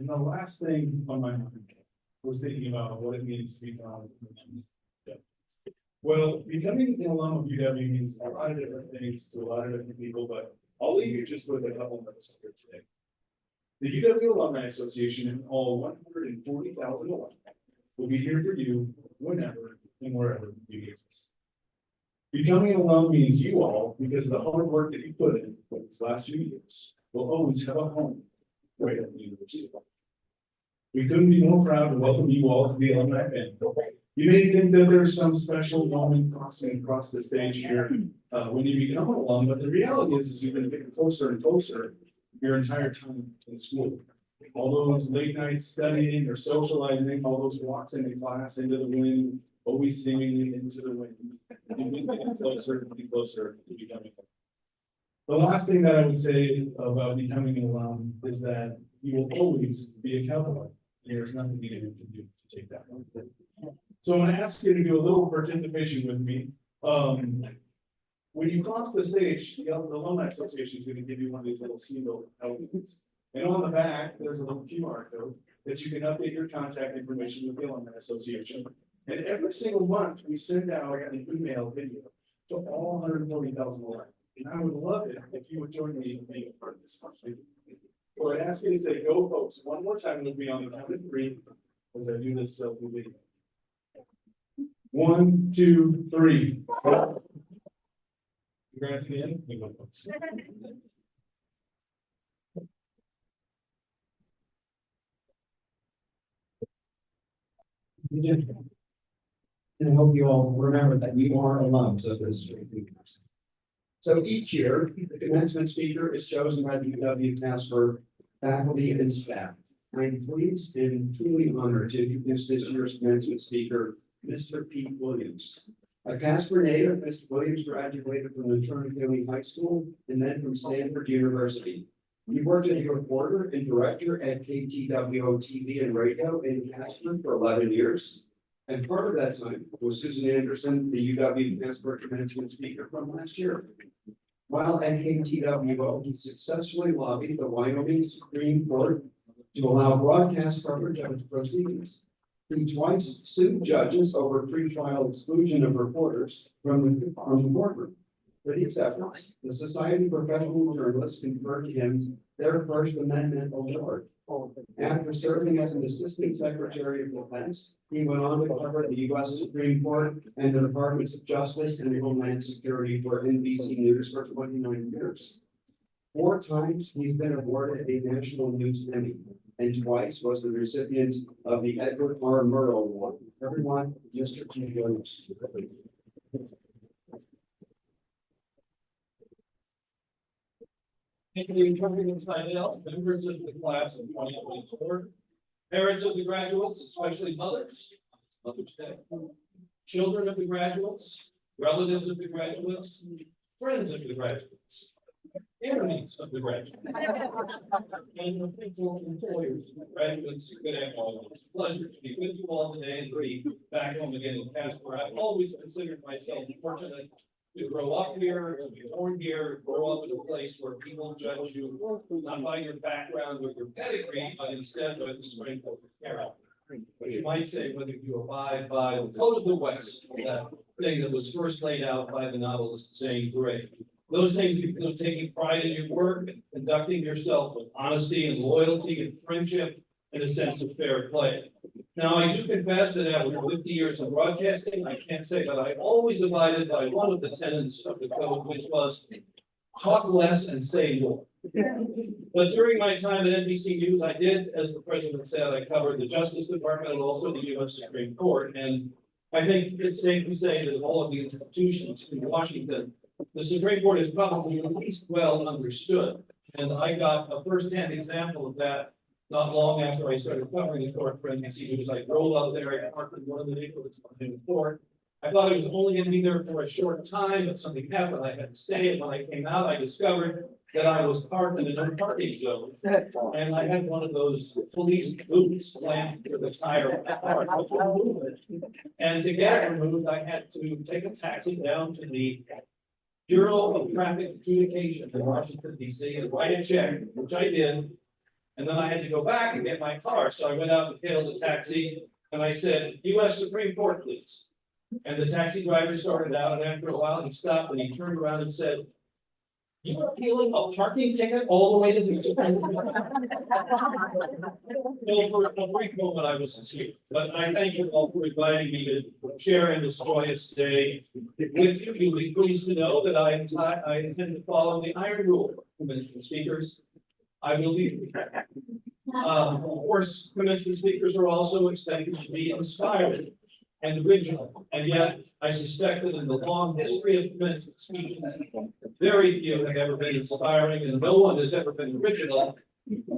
And the last thing on my mind was thinking about what it means to be proud. Well, becoming an alum of UW means a lot of different things to a lot of different people, but I'll leave you just with a couple of notes here today. The UW Alumni Association and all 140,000 alumni will be here for you whenever and wherever you need us. Becoming an alum means you all, because of the hard work that you put in these last few years, will always have a home right at the university. We couldn't be more proud to welcome you all to the alumni family. You may think that there's some special moment crossing across the stage here when you become an alum, but the reality is you're going to get closer and closer your entire time in school. All those late nights studying or socializing, all those walks into class, into the wind, always singing into the wind. You get closer and closer to becoming. The last thing that I would say about becoming an alum is that you will always be accountable. There's nothing you can do to take that one. So I'm going to ask you to do a little participation with me. When you cross the stage, the Alumni Association is going to give you one of these little single elements. And on the back, there's a little QR code that you can update your contact information with the Alumni Association. And every single month, we send out an email video to all 140,000 alumni. And I would love it if you would join me in being a part of this function. So I ask you to say, go folks, one more time with me on the count of 3 as I do this selfie video. 1, 2, 3. Congrats again. Go folks. And I hope you all remember that you are alums of this university. So each year, the commencement speaker is chosen by the UW Casper faculty and staff. I am pleased and truly honored to introduce this year's commencement speaker, Mr. Pete Williams. A Casper native, Mr. Williams graduated from the Turner County High School and then from Stanford University. He worked as a reporter and director at KTWO TV and radio in Casper for 11 years. And part of that time was Susan Anderson, the UW Casper commencement speaker from last year. While at KTWO, he successfully lobbied the Wyoming Supreme Court to allow broadcast coverage of its proceedings. He twice sued judges over pretrial exclusion of reporters from the courtroom. For these efforts, the Society of Professional Journalists conferred to him their First Amendment award. After serving as an Assistant Secretary of Defense, he went on to cover the U.S. Supreme Court and the Departments of Justice and Homeland Security for NBC News for 29 years. 4 times he's been awarded a National News Emmy, and twice was the recipient of the Edward R. Murrow Award. Everyone, Mr. Pete Williams. Thank you, Attorney Seidel, members of the class of 2024, parents of the graduates, especially mothers, Mother's Day, children of the graduates, relatives of the graduates, friends of the graduates, enemies of the graduates, and official employers of the graduates. Good afternoon. It's a pleasure to be with you all today and to be back home again in Casper. I've always considered myself fortunate to grow up here, to be born here, grow up in a place where people judge you not by your background or your pedigree, but instead by the strength of your character. But you might say whether you abide by the code of the West, that thing that was first laid out by the novelist Zane Grey. Those things include taking pride in your work and conducting yourself with honesty and loyalty and friendship and a sense of fair play. Now, I do confess that after 50 years of broadcasting, I can't say that I always abided by one of the tenets of the code, which was talk less and say more. But during my time at NBC News, I did, as the president said, I covered the Justice Department and also the U.S. Supreme Court. And I think it's safe to say that of all of the institutions in Washington, the Supreme Court is probably the least well understood. And I got a firsthand example of that not long after I started covering the court for NBC News. I drove up there, I parked in one of the neighborhoods in the court. I thought I was only going to be there for a short time, but something happened. I had to stay. And when I came out, I discovered that I was parked in a no parking zone. And I had one of those police boots clamped to the tire of the car. And to get it removed, I had to take a taxi down to the Bureau of Traffic Adjudication in Washington, D.C. and write a check, which I did. And then I had to go back and get my car, so I went out and hailed a taxi, and I said, US Supreme Court, please. And the taxi driver started out, and after a while, he stopped and he turned around and said, "You're appealing a parking ticket all the way to the Supreme Court?" Well, for a brief moment, I was asleep, but I thank you all for inviting me to share in this joyous day with you. You'll be pleased to know that I intend to follow the iron rule, commencement speakers. I will be. Of course, commencement speakers are also expected to be inspired and original, and yet I suspect that in the long history of commencement speeches, very few have ever been inspiring, and no one has ever been original.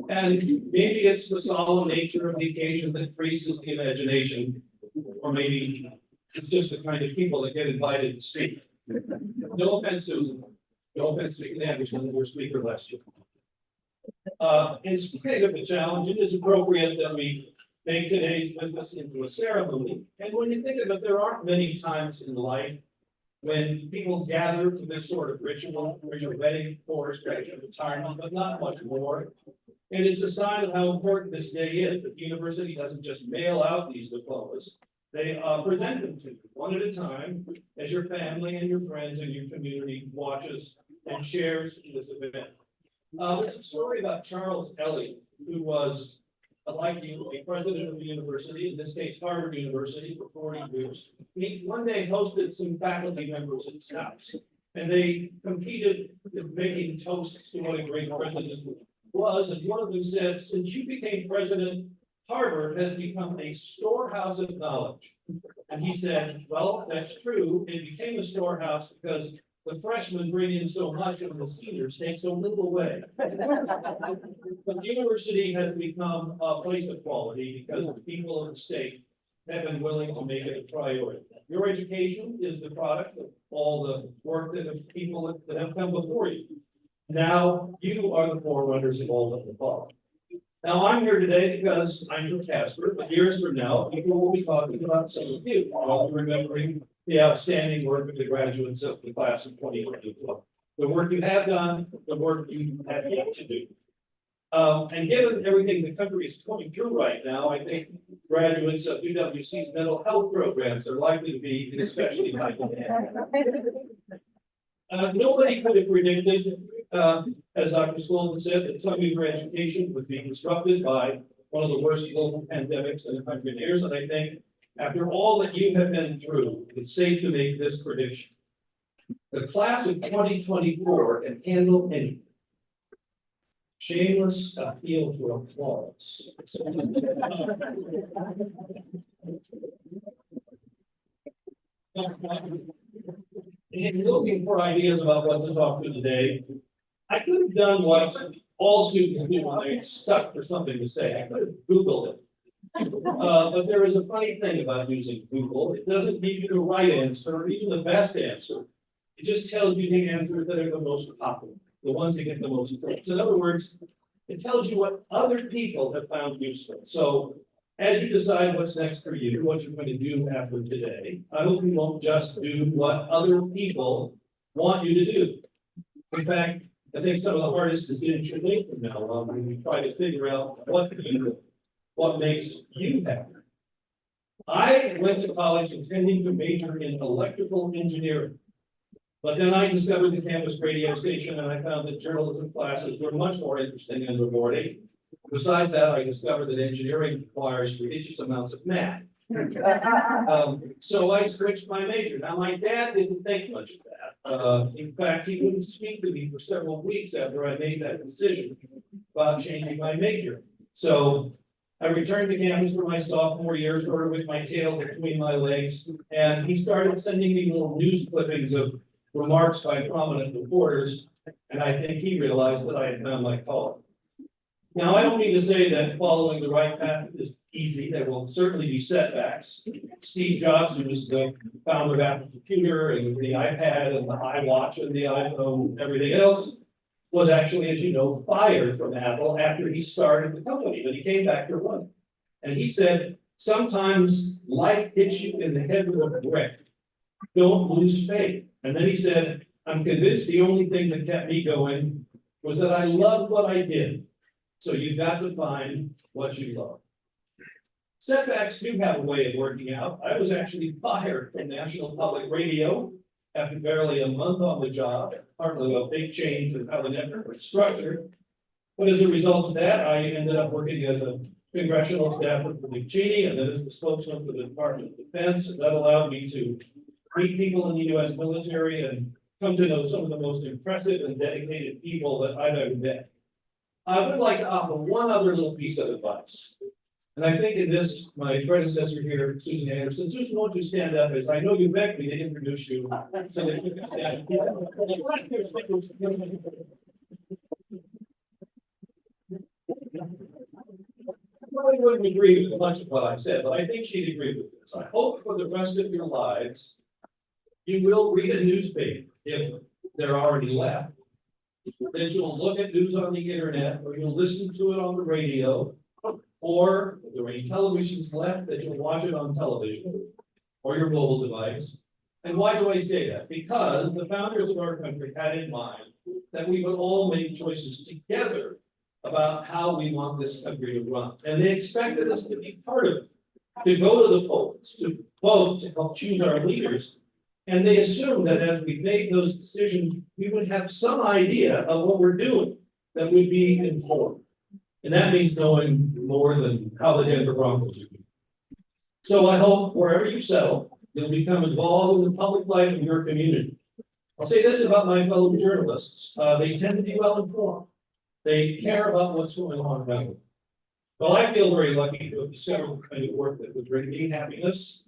And maybe it's the solemn nature of the occasion that freezes the imagination, or maybe it's just the kind of people that get invited to speak. No offense, Susan. No offense to Ian Anderson, your speaker last year. In spite of the challenge, it is appropriate that we make today's business into a ceremony. And when you think of it, there aren't many times in life when people gather for this sort of ritual, wedding, course, graduation, retirement, but not much more. And it's a sign of how important this day is. The university doesn't just mail out these diplomas. They present them to you one at a time as your family and your friends and your community watches and shares this event. There's a story about Charles Eliot, who was, like you, a president of the university, in this case Harvard University, for 40 years. He one day hosted some faculty members at his house, and they competed in making toasts to what a great president was. And one of them said, "Since you became president, Harvard has become a storehouse of knowledge." And he said, "Well, that's true. It became a storehouse because the freshmen bring in so much and the seniors take so little away." But the university has become a place of quality because the people of the state have been willing to make it a priority. Your education is the product of all the work that of people that have come before you. Now you are the forerunners of all that will follow. Now I'm here today because I'm from Casper, but years from now, people will be talking about some of you, while remembering the outstanding work of the graduates of the class of 2024. The work you have done, the work you have yet to do. And given everything the country is going through right now, I think graduates of UWC's mental health programs are likely to be especially high demand. Nobody could have predicted, as Dr. Skolnik said, that some of your education would be disrupted by one of the worst global pandemics in 100 years. And I think after all that you have been through, it's safe to make this prediction. The class of 2024 can handle anything. Shameless appeal for applause. In looking for ideas about what to talk to today, I could have done what all students do when they're stuck for something to say. I could have Googled it. But there is a funny thing about using Google. It doesn't give you the right answer or even the best answer. It just tells you the answers that are the most popular, the ones that get the most clicks. In other words, it tells you what other people have found useful. So as you decide what's next for you, what you're going to do after today, I hope you won't just do what other people want you to do. In fact, I think some of the hardest decisions you make from now on when you try to figure out what makes you happy. I went to college intending to major in electrical engineering. But then I discovered the campus radio station and I found that journalism classes were much more interesting and rewarding. Besides that, I discovered that engineering requires prodigious amounts of math. So I switched my major. Now, my dad didn't think much of that. In fact, he wouldn't speak to me for several weeks after I made that decision about changing my major. So I returned to campus for my sophomore year, sort of with my tail between my legs, and he started sending me little news clippings of remarks by prominent reporters, and I think he realized that I had found my calling. Now, I don't mean to say that following the right path is easy. There will certainly be setbacks. Steve Jobs, who was the founder of Apple Computer and the iPad and the iWatch and the iPhone and everything else, was actually, as you know, fired from Apple after he started the company, but he came back to run. And he said, sometimes life hits you in the head with a brick. Don't lose faith. And then he said, I'm convinced the only thing that kept me going was that I loved what I did. So you've got to find what you love. Setbacks do have a way of working out. I was actually fired from National Public Radio after barely a month on the job, partly a big change in how the network was structured. But as a result of that, I ended up working as a congressional staffer for Dick Cheney and then as the spokesman for the Department of Defense. And that allowed me to meet people in the US military and come to know some of the most impressive and dedicated people that I've ever met. I would like to offer one other little piece of advice. And I think in this, my predecessor here, Susan Anderson, Susan, won't you stand up, as I know you begged me to introduce you. So that you can stand. I wouldn't agree with much of what I said, but I think she'd agree with this. I hope for the rest of your lives, you will read a newspaper if they're already left. That you'll look at news on the internet, or you'll listen to it on the radio, or if there are any televisions left, that you'll watch it on television or your mobile device. And why do I say that? Because the founders of our country had in mind that we would all make choices together about how we want this country to run. And they expected us to be part of it, to go to the polls, to vote, to help choose our leaders. And they assumed that as we made those decisions, we would have some idea of what we're doing that would be informed. And that means knowing more than how the Denver Broncos are doing. So I hope wherever you settle, you'll become involved in the public life of your community. I'll say this about my fellow journalists. They tend to be well informed. They care about what's going on around them. Well, I feel very lucky to have discovered the kind of work that would bring me happiness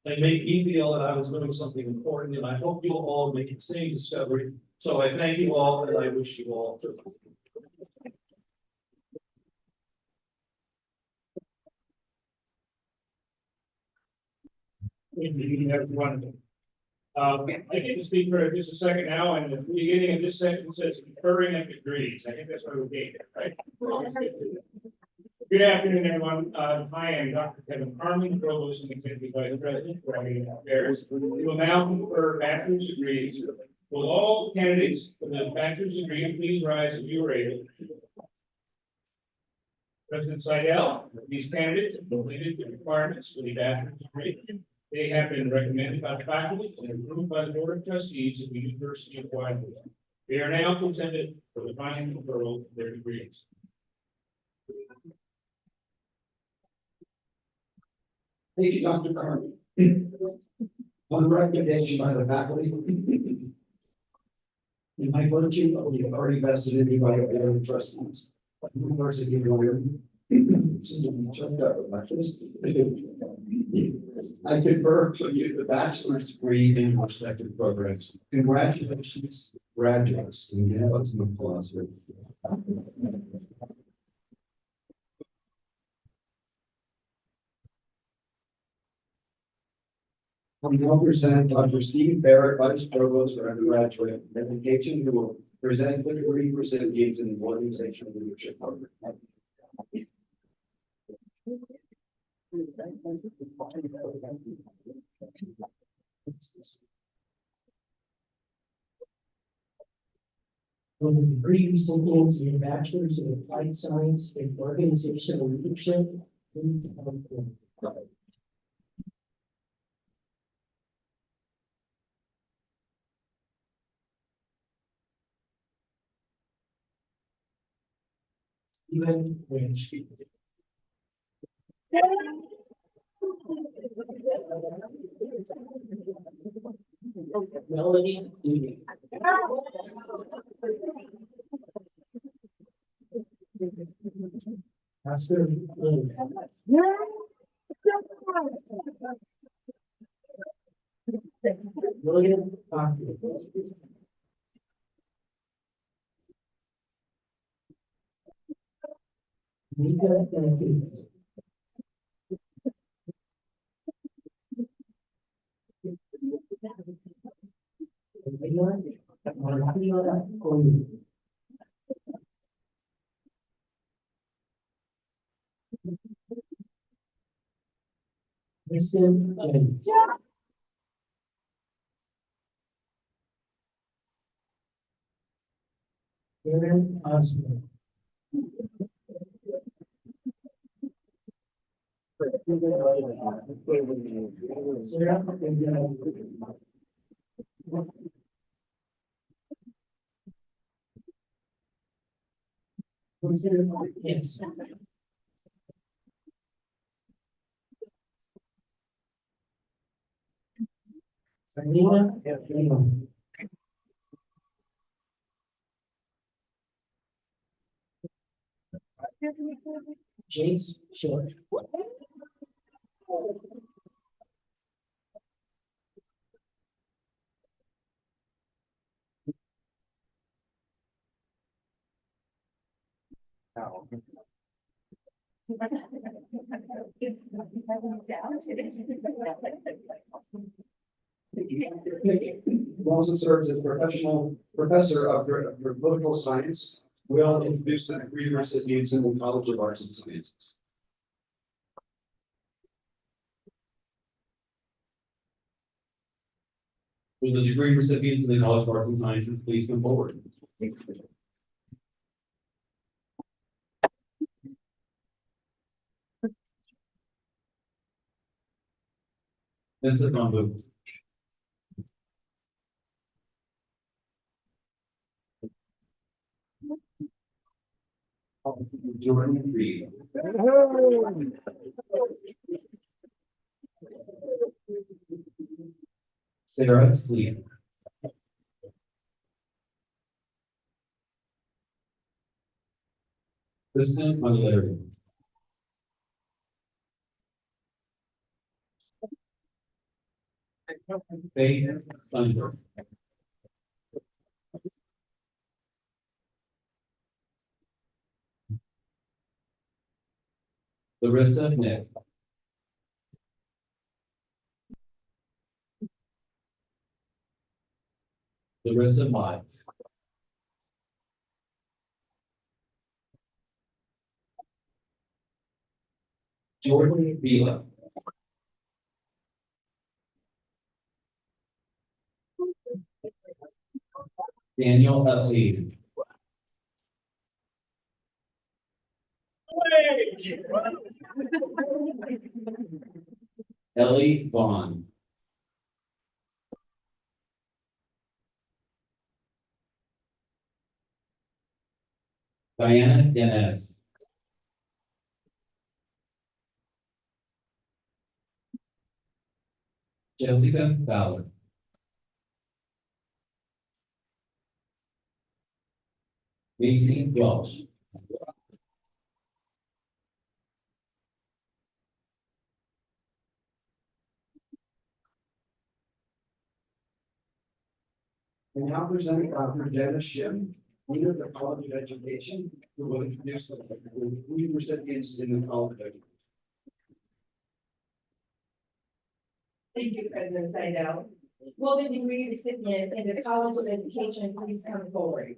and make me feel that I was doing something important, and I hope you'll all make the same discovery. So I thank you all, and I wish you all. Good evening, everyone. I get to speak for just a second now, and at the beginning of this sentence says conferring and degrees. I think that's why we came here, right? Good afternoon, everyone. I am Dr. Kevin Carmen, Provost and Executive Vice President for Academic Affairs. We will now confer bachelor's degrees. Will all candidates for the bachelor's degree please rise if you are able? President Seidel, these candidates have completed the requirements for the bachelor's degree. They have been recommended by the faculty and approved by the Board of Trustees of the University of Wyoming. They are now presented for the final conferral of their degrees. Thank you, Dr. Carmen. On recommendation by the faculty, in my virtue of the authority vested in me by the Board of Trustees, University of Wyoming, I confer to you the bachelor's degree in respective programs. Congratulations, graduates, and give us an applause. I now present Dr. Steve Barrett, Vice Provost for Undergraduate Education, who will present the degree recipients in the organizational leadership program. From the degree recipients in bachelor's in applied science and organizational leadership, please come forward. Stephen Lynch. Melody Ewing. Oscar Lynn. William Hockey. Nika Matthews. Martina Cole. Kristen James. Aaron Osborne. Sarah, yes. Selena, James Short. Who also serves as professional professor of political science. Will introduce the degree recipients in the College of Arts and Sciences. Will the degree recipients in the College of Arts and Sciences please come forward? Vincent Von Booth. Jordan Reed. Sarah Sleep. Kristen Mangieri. Faith Sunberg. Larissa Nick. Larissa Miles. Jordan Vila. Daniel Upton. Ellie Vaughn. Diana Yanez. Jessica Fowler. Macy Welch. And now present Dr. Dennis Shim, Dean of the College of Education, who will introduce the degree recipients in the College of Education. Thank you, President Seidel. Will the degree recipient in the College of Education please come forward?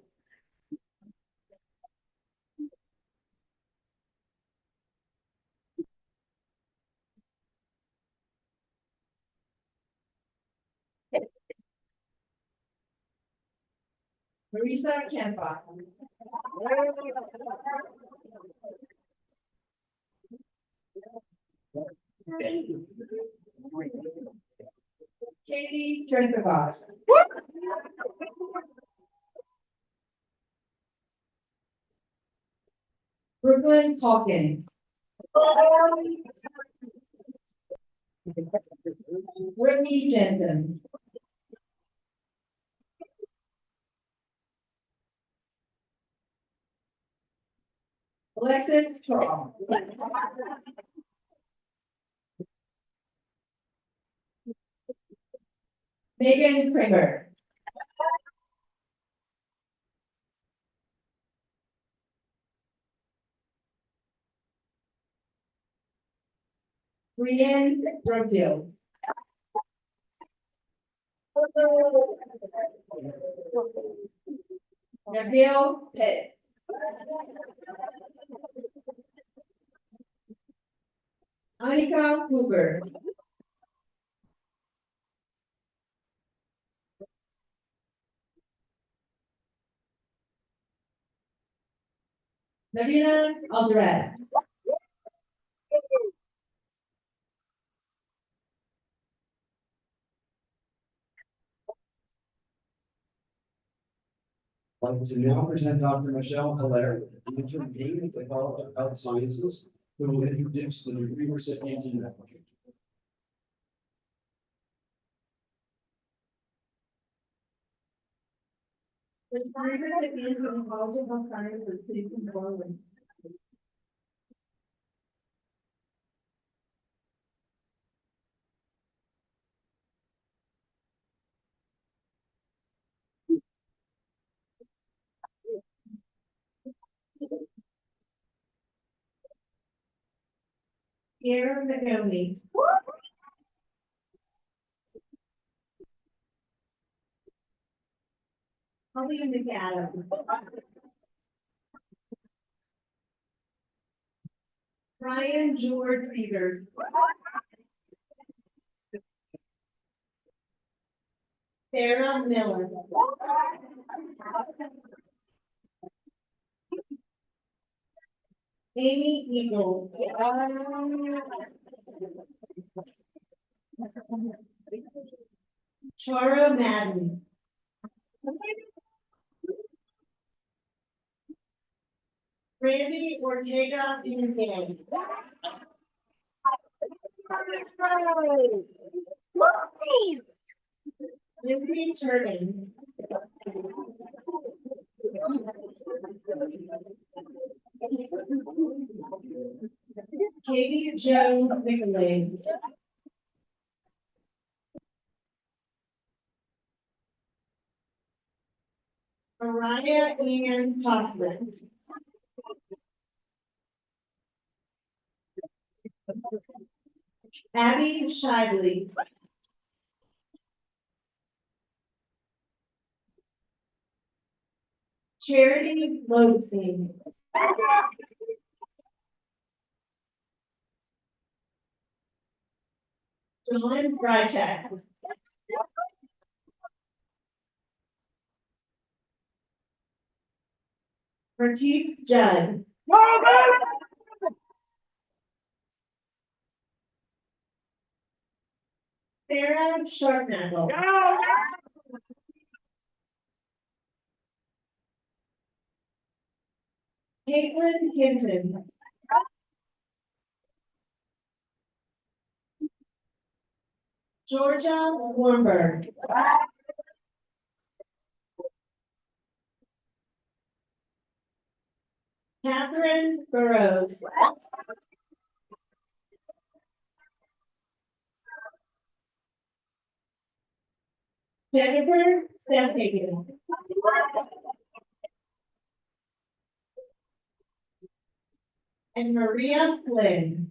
Marisa Kempa. Katie Drenkovas. Brooklyn Talkin. Brittany Jensen. Alexis Traum. Megan Kramer. Brienne Brumfield. Nabil Pitt. Anika Hoover. Navina Alderette. I'd like to now present Dr. Michelle Hilaire, the interim dean of the College of Health Sciences, who will introduce the degree recipient in that. The degree recipient from the College of Health Sciences, please come forward. Pierre McGoney. Holly McAdams. Ryan George Peters. Sarah Miller. Amy Eagle. Chara Madden. Randy Ortega Union. Lindsay Turbin. Katie Jones Nicolay. Mariah Ann Kaufman. Abby Shively. Charity Lodestein. John Rychak. Mertice Judd. Sarah Sharpnagle. Caitlin Hinton. Georgia Warmberg. Catherine Burrows. Jennifer Stephagen. And Maria Flynn.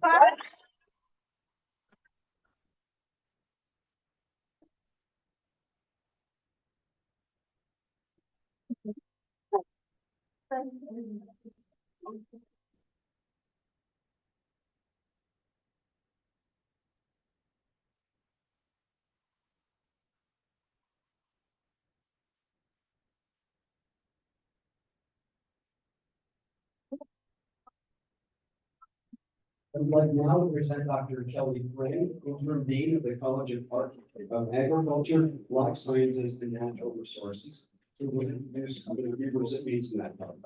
I would like now to present Dr. Kelly Flynn, interim dean of the College of Agriculture, Life Sciences, and Natural Resources, who will introduce the degree recipients in that college.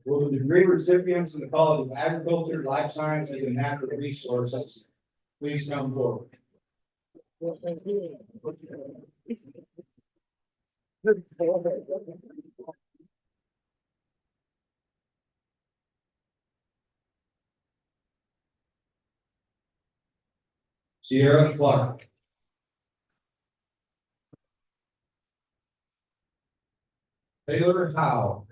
Will the degree recipients in the College of Agriculture, Life Sciences, and Natural Resources please come forward? Sierra Clark. Taylor Howe.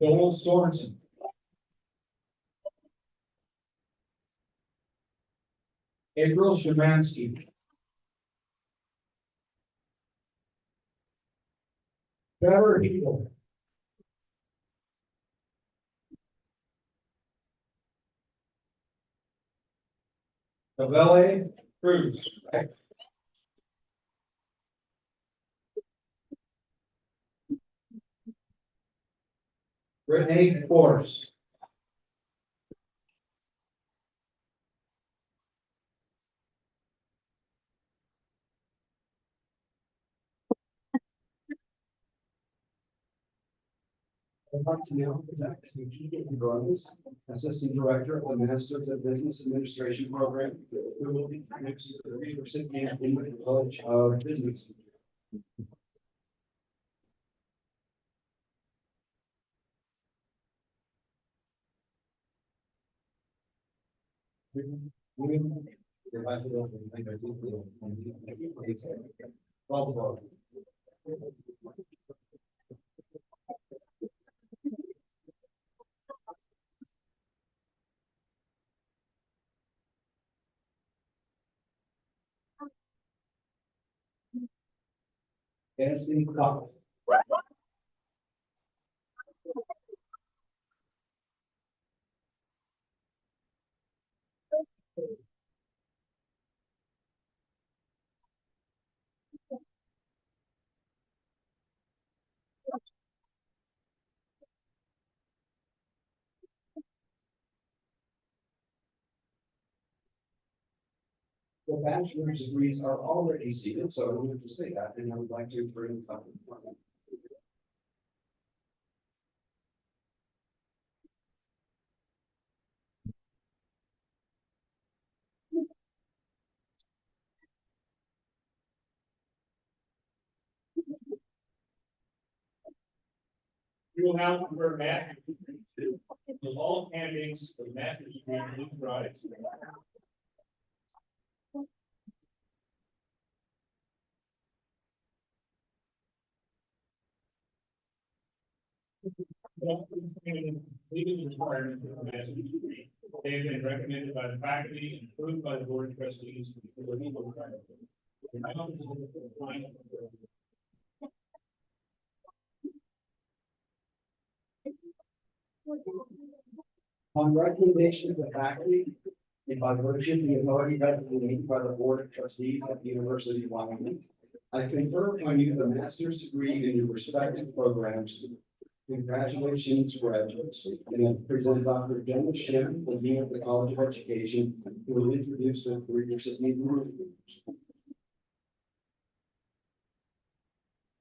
Joel Sorensen. April Shemansky. Trevor Eagle. Avele Cruz. Brittany Force. I'd like to now present Mr. Keegan Burrows, Assistant Director of the Masters of Business Administration Program, who will be next to the recipient in the College of Business. Call the vote. Anthony Cox. The bachelor's degrees are already seated, so I wanted to say that, and I would like to bring up. We will now confer master's degrees to all candidates for the master's degree. Please rise. Legal requirements of the master's degree. They have been recommended by the faculty and approved by the board of trustees for the legal requirements. On recommendation of the faculty, and by virtue of the authority vested in me by the Board of Trustees at the University of Wyoming, I confer upon you the master's degree in your respective programs. Congratulations, graduates, and I present Dr. Dennis Shem, the Dean of the College of Education, who will introduce the three recipients.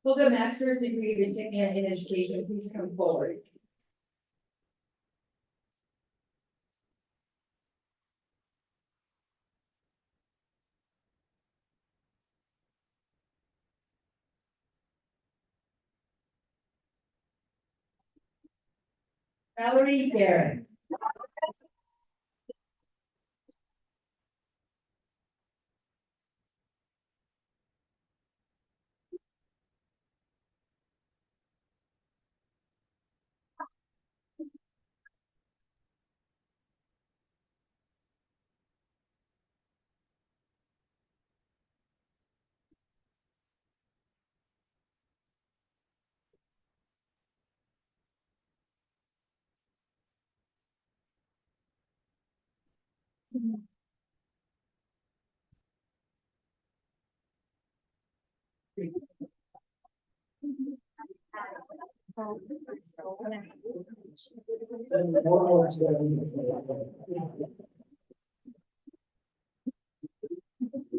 Will the master's degree recipient in education please come forward? Valerie Garrett. We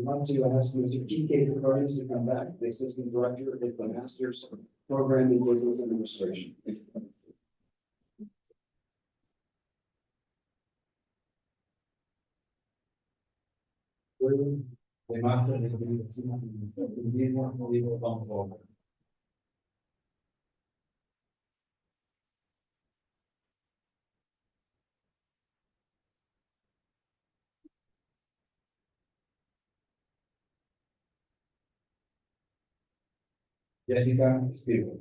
want to ask Mr. G.K. Burrows to come back, the Assistant Director of the Master's Program in Business Administration. Jessica Steele.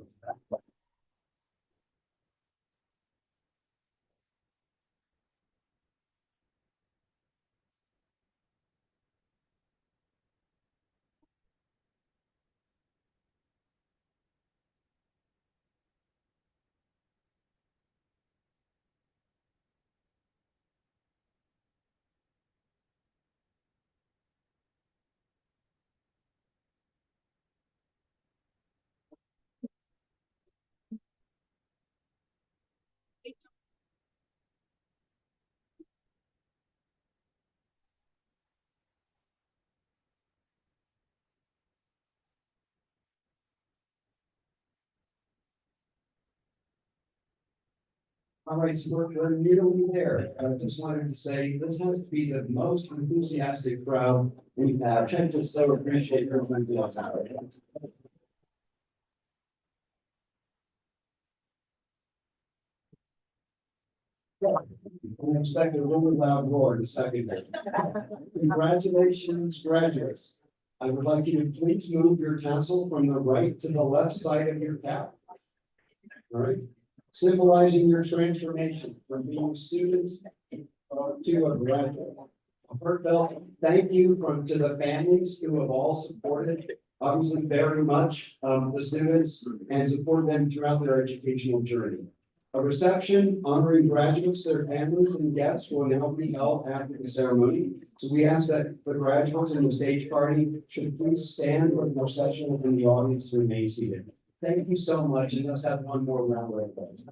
All right, so we're nearly there. I just wanted to say, this has to be the most enthusiastic crowd we've had. I just so appreciate your enthusiasm. I expect a really loud roar in a second. Congratulations, graduates. I would like you to please move your tassel from the right to the left side of your cap. All right, symbolizing your transformation from being students to a graduate. A heartfelt thank you to the families who have all supported, obviously very much, the students and supported them throughout their educational journey. A reception honoring graduates, their families and guests will now be held after the ceremony. So we ask that the graduates in the stage party should please stand for the procession and the audience to remain seated. Thank you so much, and let's have one more round of applause.